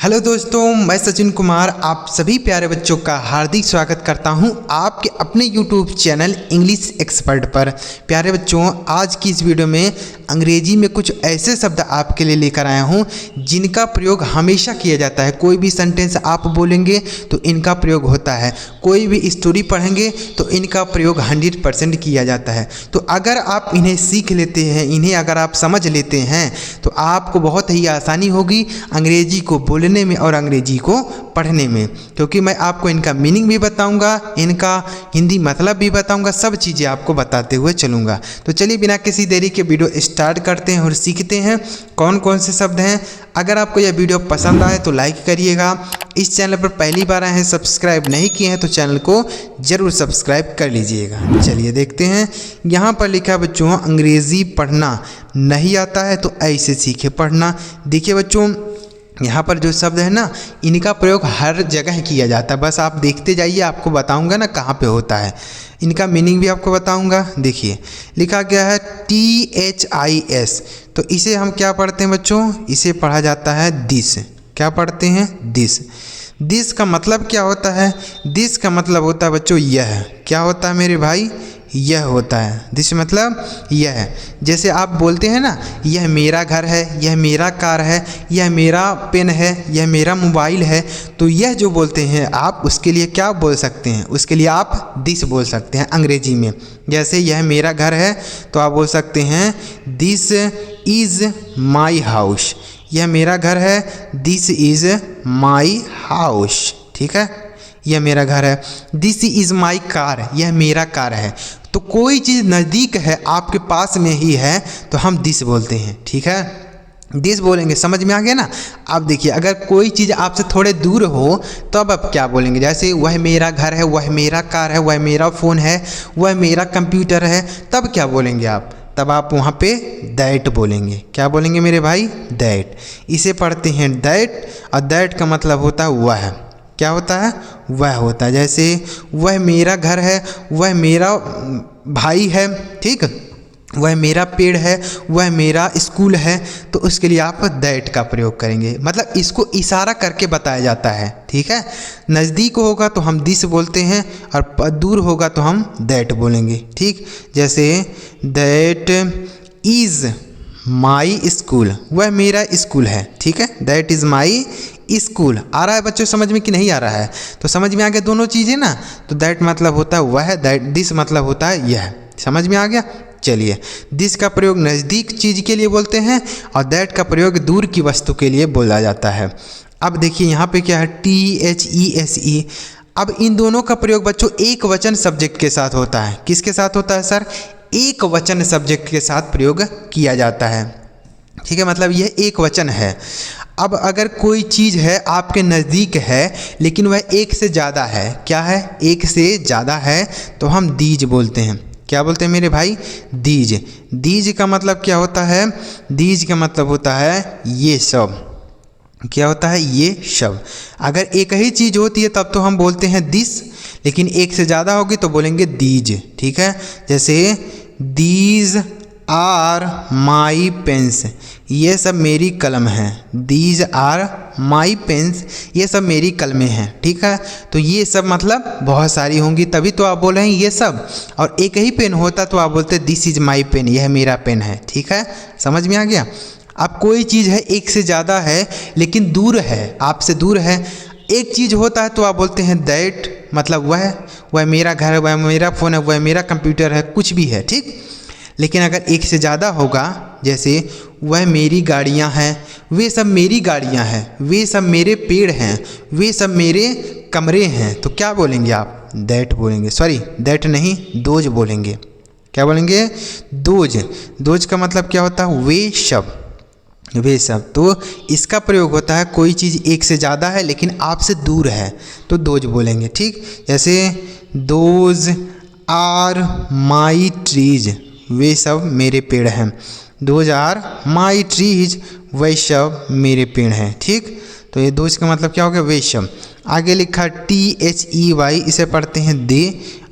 Hello दोस्तों, मैं सचिन कुमार आप सभी प्यारे बच्चों का हार्दिक स्वागत करता हूं आपके अपने यूट्यूब चैनल इंग्लिश एक्सपर्ट पर। प्यारे बच्चों, आज की इस वीडियो में अंग्रेजी में कुछ ऐसे शब्द आपके लिए लेकर आया हूं जिनका प्रयोग हमेशा किया जाता है। कोई भी सेंटेंस आप बोलेंगे तो इनका प्रयोग होता है, कोई भी स्टोरी पढ़ेंगे तो इनका प्रयोग 100% किया जाता है। तो अगर आप इन्हें सीख लेते हैं, इन्हें अगर आप समझ लेते हैं तो आपको बहुत ही आसानी होगी अंग्रेजी को बोलने में और अंग्रेजी को पढ़ने में, क्योंकि मैं आपको इनका मीनिंग भी बताऊंगा, इनका हिंदी मतलब भी बताऊंगा, सब चीज़ें आपको बताते हुए चलूंगा। तो चलिए बिना किसी देरी के वीडियो स्टार्ट करते हैं और सीखते हैं कौन कौन से शब्द हैं। अगर आपको यह वीडियो पसंद आए तो लाइक करिएगा। इस चैनल पर पहली बार आए हैं, सब्सक्राइब नहीं किए हैं तो चैनल को ज़रूर सब्सक्राइब कर लीजिएगा। चलिए देखते हैं। यहाँ पर लिखा है बच्चों, अंग्रेज़ी पढ़ना नहीं आता है तो ऐसे सीखे पढ़ना। देखिए बच्चों, यहाँ पर जो शब्द है ना, इनका प्रयोग हर जगह किया जाता है। बस आप देखते जाइए, आपको बताऊंगा ना कहाँ पे होता है, इनका मीनिंग भी आपको बताऊंगा। देखिए लिखा गया है THIS, तो इसे हम क्या पढ़ते हैं बच्चों? इसे पढ़ा जाता है दिस। क्या पढ़ते हैं? दिस। दिस का मतलब क्या होता है? दिस का मतलब होता है बच्चों यह। क्या होता है मेरे भाई? यह होता है। दिस मतलब यह। जैसे आप बोलते हैं ना, यह मेरा घर है, यह मेरा कार है, यह मेरा पेन है, यह मेरा मोबाइल है, तो यह जो बोलते हैं आप उसके लिए क्या बोल सकते हैं? उसके लिए आप दिस बोल सकते हैं अंग्रेजी में। जैसे यह मेरा घर है तो आप बोल सकते हैं दिस इज़ माई हाउस। यह मेरा घर है, दिस इज़ माई हाउस। ठीक है, यह मेरा घर है। दिस इज़ माई कार, यह मेरा कार है। तो कोई चीज़ नज़दीक है, आपके पास में ही है, तो हम दिस बोलते हैं। ठीक है, दिस बोलेंगे। समझ में आ गया ना? अब देखिए, अगर कोई चीज़ आपसे थोड़े दूर हो तो अब आप क्या बोलेंगे? जैसे वह मेरा घर है, वह मेरा कार है, वह मेरा फ़ोन है, वह मेरा कंप्यूटर है, तब क्या बोलेंगे आप? तब आप वहाँ पे दैट बोलेंगे। क्या बोलेंगे मेरे भाई? दैट। इसे पढ़ते हैं दैट, और दैट का मतलब होता है वह। क्या होता है? वह होता है। जैसे वह मेरा घर है, वह मेरा भाई है, ठीक, वह मेरा पेड़ है, वह मेरा स्कूल है, तो उसके लिए आप दैट का प्रयोग करेंगे। मतलब इसको इशारा करके बताया जाता है। ठीक है, नज़दीक होगा तो हम दिस बोलते हैं और दूर होगा तो हम दैट बोलेंगे। ठीक, जैसे दैट इज़ माई स्कूल, वह मेरा स्कूल है। ठीक है, दैट इज़ माई स्कूल। आ रहा है बच्चों समझ में कि नहीं आ रहा है? तो समझ में आ गया दोनों चीज़ें ना। तो दैट मतलब होता है वह, दैट दिस मतलब होता है यह। समझ में आ गया? चलिए, दिस का प्रयोग नज़दीक चीज़ के लिए बोलते हैं और दैट का प्रयोग दूर की वस्तु के लिए बोला जाता है। अब देखिए यहाँ पे क्या है, THESE। अब इन दोनों का प्रयोग बच्चों एक वचन सब्जेक्ट के साथ होता है। किसके साथ होता है सर? एक वचन सब्जेक्ट के साथ प्रयोग किया जाता है। ठीक है, मतलब यह एक वचन है। अब अगर कोई चीज़ है आपके नज़दीक है लेकिन वह एक से ज़्यादा है, क्या है? एक से ज़्यादा है, तो हम दीज बोलते हैं। क्या बोलते हैं मेरे भाई? दीज। दीज का मतलब क्या होता है? दीज का मतलब होता है ये सब। क्या होता है? ये सब। अगर एक ही चीज़ होती है तब तो हम बोलते हैं दिस, लेकिन एक से ज़्यादा होगी तो बोलेंगे दीज। ठीक है, जैसे दीज आर माई पेन्स, ये सब मेरी कलम है। दीज आर माई पेन्स, ये सब मेरी कलमें हैं। ठीक है, तो ये सब मतलब बहुत सारी होंगी, तभी तो आप बोल रहे हैं ये सब। और एक ही पेन होता तो आप बोलते दिस इज़ माई पेन, यह मेरा पेन है। ठीक है, समझ में आ गया? अब कोई चीज़ है एक से ज़्यादा है लेकिन दूर है, आपसे दूर है। एक चीज़ होता है तो आप बोलते हैं दैट, मतलब वह मेरा घर है, वह मेरा फ़ोन है, वह मेरा कंप्यूटर है, कुछ भी है। ठीक, लेकिन अगर एक से ज़्यादा होगा, जैसे वह मेरी गाड़ियाँ हैं, वे सब मेरी गाड़ियाँ हैं, वे सब मेरे पेड़ हैं, वे सब मेरे कमरे हैं, तो क्या बोलेंगे आप? दैट बोलेंगे। सॉरी, दैट नहीं, दोज बोलेंगे। क्या बोलेंगे? दोज। दोज का मतलब क्या होता है? वे सब, वे सब। तो इसका प्रयोग होता है कोई चीज़ एक से ज़्यादा है लेकिन आपसे दूर है तो दोज बोलेंगे। ठीक, जैसे दोज आर माई ट्रीज, वे सब मेरे पेड़ हैं। दोज आर माई ट्रीज, वे सब मेरे पेड़ हैं। ठीक, तो ये दोज का मतलब क्या हो गया? वे सब। आगे लिखा THEY, इसे पढ़ते हैं दे।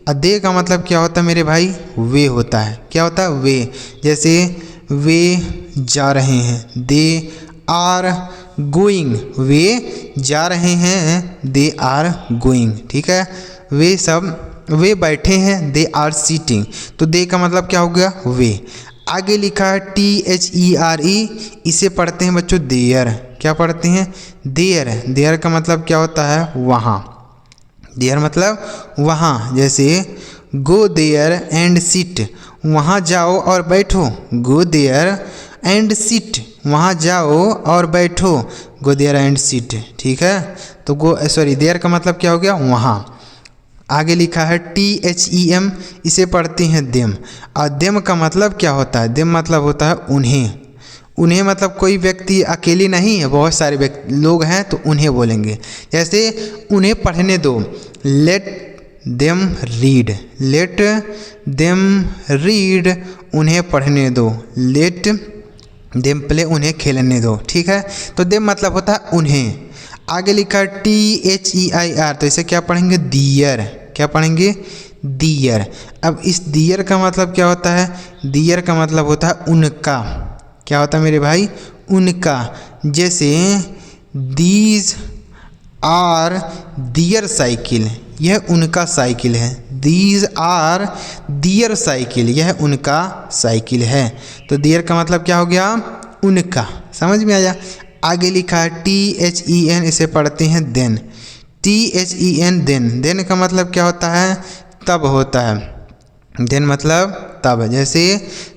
और दे का मतलब क्या होता है मेरे भाई? वे होता है। क्या होता है? वे। जैसे वे जा रहे हैं, दे आर गोइंग, वे जा रहे हैं, दे आर गोइंग, ठीक है। वे बैठे हैं, दे आर सीटिंग, तो दे का मतलब क्या हो गया, वे। आगे लिखा है THERE, इसे पढ़ते हैं बच्चों देयर। क्या पढ़ते हैं, देयर। देयर का मतलब क्या होता है, वहाँ। देयर मतलब वहाँ, जैसे गो देयर एंड सिट, वहाँ जाओ और बैठो, गो देयर एंड सिट, वहाँ जाओ और बैठो, गो देयर एंड सिट, ठीक है। तो देयर का मतलब क्या हो गया, वहाँ। आगे लिखा है THEM, इसे पढ़ते हैं देम। और देम का मतलब क्या होता है, देम मतलब होता है उन्हें। उन्हें मतलब कोई व्यक्ति अकेले नहीं है, बहुत सारे लोग हैं तो उन्हें बोलेंगे। जैसे उन्हें पढ़ने दो, let them read, let them read, उन्हें पढ़ने दो, लेट देम प्ले, उन्हें खेलने दो, ठीक है। तो देम मतलब होता है उन्हें। आगे लिखा है THEIR, तो इसे क्या पढ़ेंगे, दियर। क्या पढ़ेंगे, दियर। अब इस दियर का मतलब क्या होता है, दियर का मतलब होता है उनका। क्या होता है मेरे भाई, उनका। जैसे दीज आर दियर साइकिल, यह उनका साइकिल है, दीज आर दियर साइकिल, यह उनका साइकिल है। तो दियर का मतलब क्या हो गया, उनका। समझ में आया। आगे लिखा है THEN, इसे पढ़ते हैं देन। THEN देन, देन का मतलब क्या होता है, तब होता है। देन मतलब तब, जैसे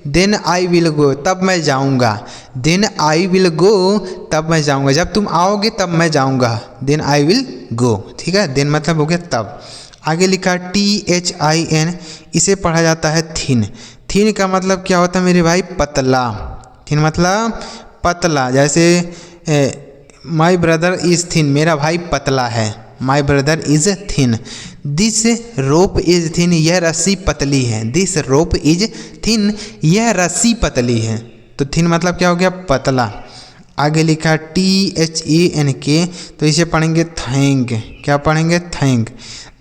देन आई विल गो, तब मैं जाऊंगा, देन आई विल गो, तब मैं जाऊंगा, जब तुम आओगे तब मैं जाऊंगा, देन आई विल गो, ठीक है। देन मतलब हो गया तब। आगे लिखा THIN, इसे पढ़ा जाता है थिन। थिन का मतलब क्या होता है मेरे भाई, पतला। थिन मतलब पतला। जैसे माई ब्रदर इज़ थिन, मेरा भाई पतला है, my brother is thin. This rope is thin, यह रस्सी पतली है, दिस रोप इज़ थिन, यह रस्सी पतली है। तो थिन मतलब क्या हो गया, पतला। आगे लिखा THANK, तो इसे पढ़ेंगे थैंक। क्या पढ़ेंगे, थैंक।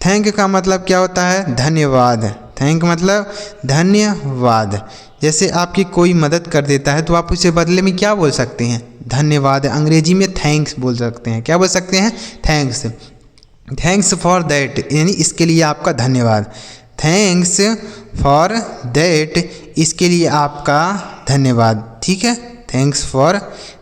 थैंक का मतलब क्या होता है, धन्यवाद। थैंक मतलब धन्यवाद। जैसे आपकी कोई मदद कर देता है तो आप उसे बदले में क्या बोल सकते हैं, धन्यवाद। अंग्रेजी में थैंक्स बोल सकते हैं। क्या बोल सकते हैं, थैंक्स। थैंक्स फॉर दैट, यानी इसके लिए आपका धन्यवाद। थैंक्स फॉर दैट, इसके लिए आपका धन्यवाद, ठीक है। थैंक्स फॉर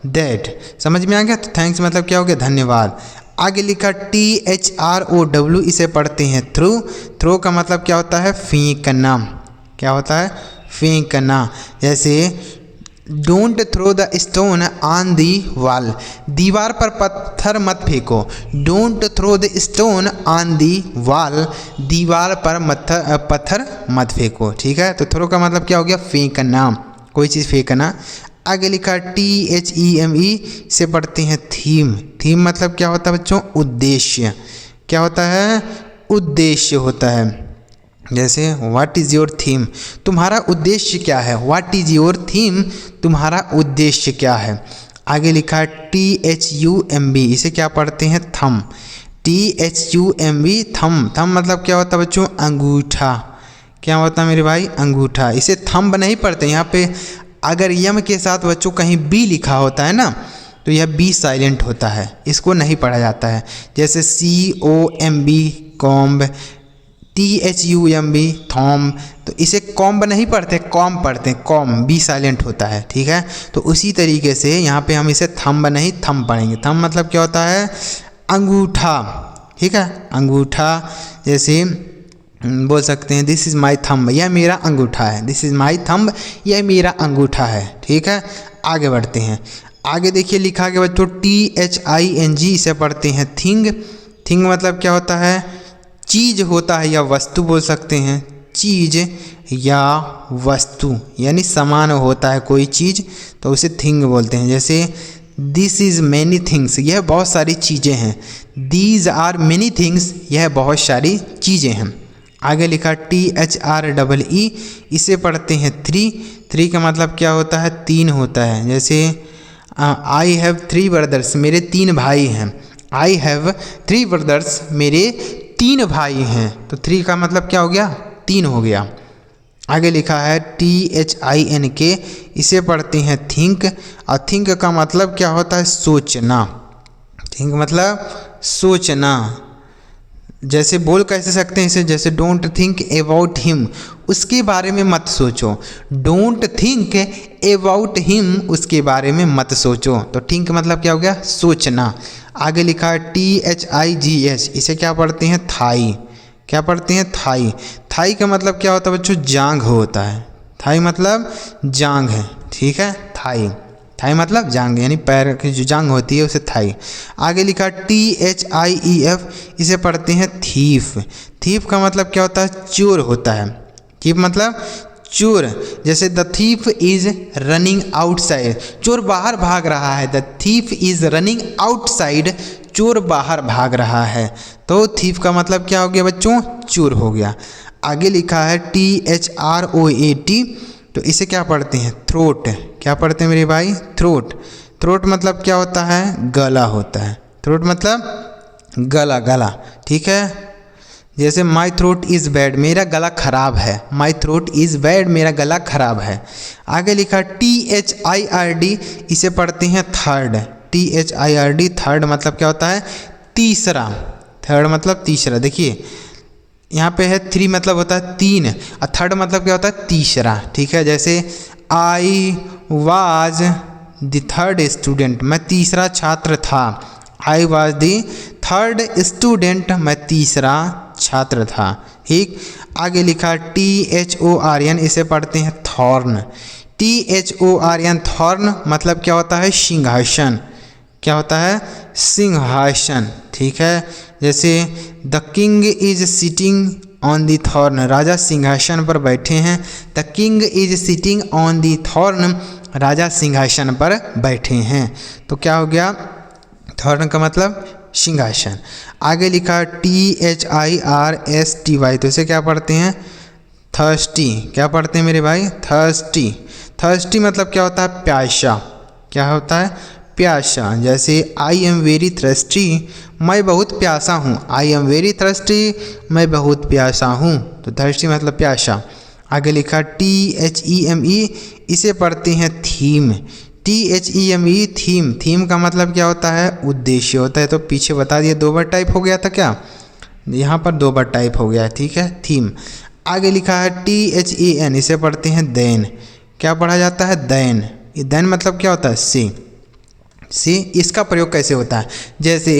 दैट, समझ में आ गया। तो थैंक्स मतलब क्या हो गया, धन्यवाद। आगे लिखा THROW, इसे पढ़ते हैं थ्रू। थ्रो का मतलब क्या होता है, फेंकना। क्या होता है, फेंकना। जैसे don't throw the stone on the wall, दीवार पर पत्थर मत फेंको। Don't throw the stone on the wall, दीवार पर पत्थर मत फेंको, ठीक है। तो थ्रो का मतलब क्या हो गया, फेंकना, कोई चीज़ फेंकना। आगे लिखा THEME, से पढ़ते हैं थीम। थीम मतलब क्या होता है बच्चों, उद्देश्य। क्या होता है, उद्देश्य होता है। जैसे व्हाट इज़ योर थीम, तुम्हारा उद्देश्य क्या है। व्हाट इज़ योर थीम, तुम्हारा उद्देश्य क्या है। आगे लिखा है THUMB, इसे क्या पढ़ते हैं, थम। THUMB, थम। थम मतलब क्या होता है बच्चों, अंगूठा। क्या होता है मेरे भाई, अंगूठा। इसे थंब नहीं पढ़ते, यहाँ पे अगर यम के साथ बच्चों कहीं बी लिखा होता है ना, तो यह बी साइलेंट होता है, इसको नहीं पढ़ा जाता है। जैसे COMB, कॉम्ब। THUMB, थॉम, तो इसे कॉम्ब नहीं पढ़ते, कॉम पढ़ते हैं, कॉम, बी साइलेंट होता है, ठीक है। तो उसी तरीके से यहाँ पे हम इसे थंब नहीं थम पढ़ेंगे। थम मतलब क्या होता है, अंगूठा, ठीक है, अंगूठा। जैसे बोल सकते हैं दिस इज़ माई थंब, यह मेरा अंगूठा है, दिस इज़ माई थंब, यह मेरा अंगूठा है, ठीक है। आगे बढ़ते हैं। आगे देखिए लिखा गया बच्चों THING, इसे पढ़ते हैं थिंग। थिंग मतलब क्या होता है, चीज़ होता है या वस्तु बोल सकते हैं, चीज़ या वस्तु, यानी समान होता है कोई चीज़ तो उसे थिंग बोलते हैं। जैसे दिस इज़ मैनी थिंग्स, यह बहुत सारी चीज़ें हैं। दीज आर मैनी थिंग्स, यह बहुत सारी चीज़ें हैं। आगे लिखा THREE, इसे पढ़ते हैं थ्री। थ्री का मतलब क्या होता है, तीन होता है। जैसे आई हैव 3 ब्रदर्स, मेरे 3 भाई हैं। आई हैव 3 ब्रदर्स, मेरे 3 भाई हैं। तो 3 का मतलब क्या हो गया, 3 हो गया। आगे लिखा है THINK, इसे पढ़ते हैं थिंक। और थिंक का मतलब क्या होता है? सोचना। थिंक मतलब सोचना। जैसे बोल कैसे सकते हैं इसे? जैसे डोंट थिंक अबाउट हिम, उसके बारे में मत सोचो। डोंट थिंक अबाउट हिम, उसके बारे में मत सोचो। तो थिंक मतलब क्या हो गया? सोचना। आगे लिखा है THIGH, इसे क्या पढ़ते हैं? थाई। क्या पढ़ते हैं? थाई। थाई का मतलब क्या होता है बच्चों? जांघ होता है। थाई मतलब जांघ है, ठीक है। थाई, थाई मतलब जांघ, यानी पैर की जो जांघ होती है उसे थाई। आगे लिखा THIEF, इसे पढ़ते हैं थीफ। थीफ का मतलब क्या होता है? चोर होता है। थीफ मतलब चोर। जैसे the thief is running outside, चोर बाहर भाग रहा है। The thief is running outside, चोर बाहर भाग रहा है। तो थीफ का मतलब क्या हो गया बच्चों? चोर हो गया। आगे लिखा है THROAT, तो इसे क्या पढ़ते हैं? थ्रोट। क्या पढ़ते हैं मेरे भाई? थ्रोट। थ्रोट मतलब क्या होता है? गला होता है। थ्रोट मतलब गला, गला, ठीक है। जैसे माई थ्रोट इज़ बैड, मेरा गला खराब है। माई थ्रोट इज़ बैड, मेरा गला खराब है। आगे लिखा THIRD, इसे पढ़ते हैं थर्ड। THIRD, थर्ड मतलब क्या होता है? तीसरा। थर्ड मतलब तीसरा। देखिए यहाँ पे है, 3 मतलब होता है 3, और थर्ड मतलब क्या होता है? तीसरा, ठीक है। जैसे I was the third student, मैं तीसरा छात्र था। I was the third student, मैं तीसरा छात्र था, ठीक। आगे लिखा THORN, इसे पढ़ते हैं थॉर्न। THORN, थॉर्न मतलब क्या होता है? सिंहासन। क्या होता है? सिंहासन, ठीक है। जैसे the king is sitting on the throne, राजा सिंहासन पर बैठे हैं। The king is sitting on the throne, राजा सिंहासन पर बैठे हैं। तो क्या हो गया? थॉर्न का मतलब सिंहासन। आगे लिखा THIRSTY, तो इसे क्या पढ़ते हैं? थर्स्टी। क्या पढ़ते हैं मेरे भाई? थर्स्टी। थर्स्टी मतलब क्या होता है? प्यासा। क्या होता है? प्यासा। जैसे आई एम वेरी थर्स्टी, मैं बहुत प्यासा हूँ। आई एम वेरी थर्स्टी, मैं बहुत प्यासा हूँ। तो थर्स्टी मतलब प्यासा। आगे लिखा THEME, इसे पढ़ते हैं थीम। THEME, theme. थीम का मतलब क्या होता है? उद्देश्य होता है। तो पीछे बता दिया 2 बार टाइप हो गया था क्या? यहाँ पर 2 बार टाइप हो गया है, ठीक है। थीम। आगे लिखा है THEN, इसे पढ़ते हैं देन। क्या पढ़ा जाता है? देन। ये देन मतलब क्या होता है? से इसका प्रयोग कैसे होता है? जैसे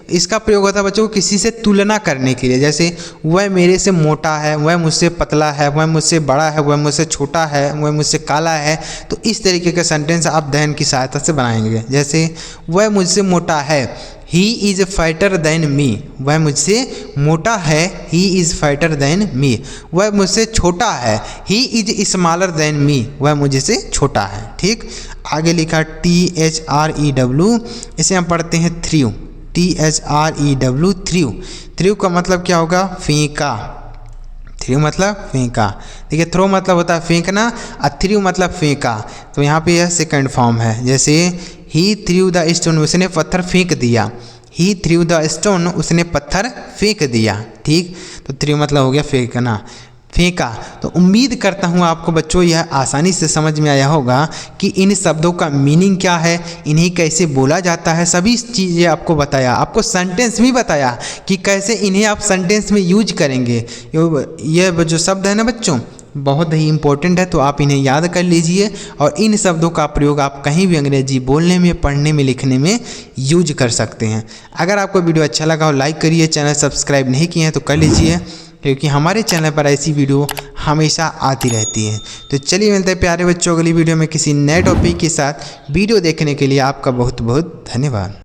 इसका प्रयोग होता है बच्चों किसी से तुलना करने के लिए। जैसे वह मेरे से मोटा है, वह मुझसे पतला है, वह मुझसे बड़ा है, वह मुझसे छोटा है, वह मुझसे काला है। तो इस तरीके के सेंटेंस आप देन की सहायता से बनाएंगे। जैसे वह मुझसे मोटा है, he is fighter than me, वह मुझसे मोटा है, he is fighter than me. वह मुझसे छोटा है, he is smaller than me, वह मुझसे छोटा है, ठीक। आगे लिखा THREW, इसे हम पढ़ते हैं थ्रू। THREW, through. थ्रू का मतलब क्या होगा? फेंका। थ्रू मतलब फेंका। देखिए थ्रो मतलब होता है फेंकना, और थ्रू मतलब फेंका। तो यहाँ पे यह सेकंड फॉर्म है। जैसे ही थ्रू द स्टोन, उसने पत्थर फेंक दिया। ही थ्रू द स्टोन, उसने पत्थर फेंक दिया, ठीक। तो थ्रू मतलब हो गया फेंकना, फेंका। तो उम्मीद करता हूँ आपको बच्चों यह आसानी से समझ में आया होगा कि इन शब्दों का मीनिंग क्या है, इन्हें कैसे बोला जाता है, सभी चीज़ें आपको बताया। आपको सेंटेंस भी बताया कि कैसे इन्हें आप सेंटेंस में यूज करेंगे। यह जो शब्द है ना बच्चों, बहुत ही इंपॉर्टेंट है, तो आप इन्हें याद कर लीजिए। और इन शब्दों का प्रयोग आप कहीं भी अंग्रेजी बोलने में, पढ़ने में, लिखने में यूज कर सकते हैं। अगर आपको वीडियो अच्छा लगा हो लाइक करिए, चैनल सब्सक्राइब नहीं किए हैं तो कर लीजिए, क्योंकि हमारे चैनल पर ऐसी वीडियो हमेशा आती रहती है। तो चलिए मिलते हैं प्यारे बच्चों अगली वीडियो में किसी नए टॉपिक के साथ। वीडियो देखने के लिए आपका बहुत बहुत धन्यवाद।